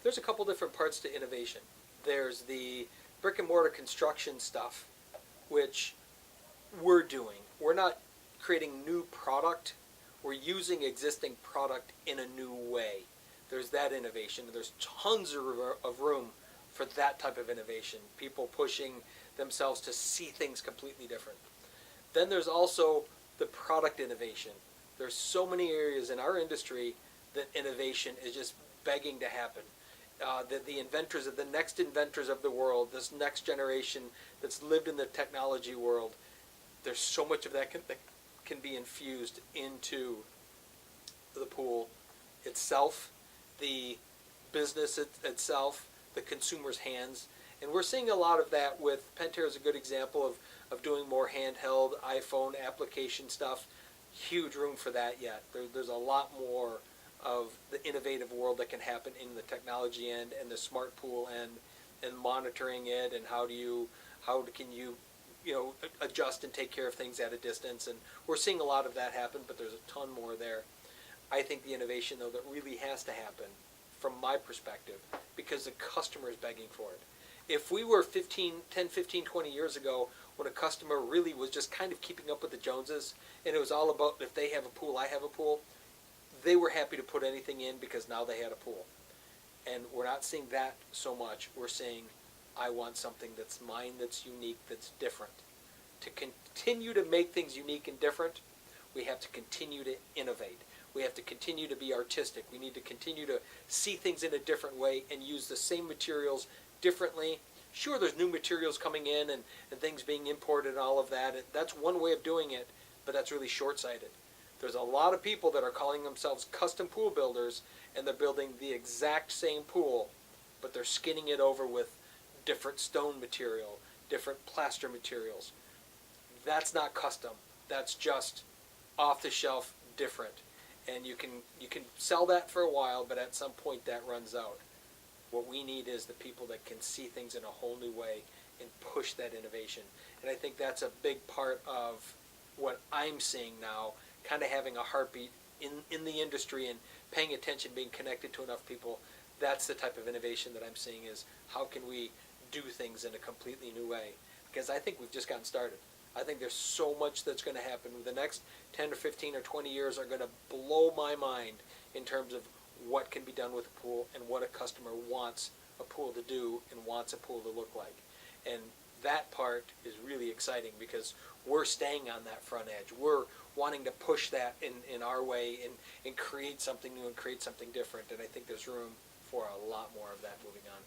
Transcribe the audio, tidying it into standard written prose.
there's a couple different parts to innovation. There's the brick and mortar construction stuff, which we're doing. We're not creating new product. We're using existing product in a new way. There's that innovation. There's tons of room for that type of innovation. People pushing themselves to see things completely different. Then there's also the product innovation. There's so many areas in our industry that innovation is just begging to happen. The inventors, the next inventors of the world, this next generation that's lived in the technology world, there's so much of that can be infused into the pool itself, the business itself, the consumer's hands. And we're seeing a lot of that with Pentair is a good example of doing more handheld iPhone application stuff. Huge room for that yet. There's a lot more of the innovative world that can happen in the technology end and the smart pool end, and monitoring it, and how can you adjust and take care of things at a distance. And we're seeing a lot of that happen, but there's a ton more there. I think the innovation, though, that really has to happen from my perspective, because the customer is begging for it. If we were 10, 15, 20 years ago, when a customer really was just kind of keeping up with the Joneses, and it was all about if they have a pool, I have a pool, they were happy to put anything in because now they had a pool. And we're not seeing that so much. We're saying, I want something that's mine, that's unique, that's different. To continue to make things unique and different, we have to continue to innovate. We have to continue to be artistic. We need to continue to see things in a different way and use the same materials differently. Sure, there's new materials coming in and things being imported and all of that. And that's one way of doing it, but that's really short-sighted. There's a lot of people that are calling themselves custom pool builders, and they're building the exact same pool, but they're skinning it over with different stone material, different plaster materials. That's not custom. That's just off-the-shelf different. And you can sell that for a while, but at some point that runs out. What we need is the people that can see things in a whole new way and push that innovation. And I think that's a big part of what I'm seeing now, kind of having a heartbeat in the industry and paying attention, being connected to enough people. That's the type of innovation that I'm seeing, is how can we do things in a completely new way? Because I think we've just gotten started. I think there's so much that's going to happen. The next 10 or 15 or 20 years are going to blow my mind in terms of what can be done with a pool and what a customer wants a pool to do and wants a pool to look like. And that part is really exciting because we're staying on that front edge. We're wanting to push that in our way and create something new and create something different. And I think there's room for a lot more of that moving on.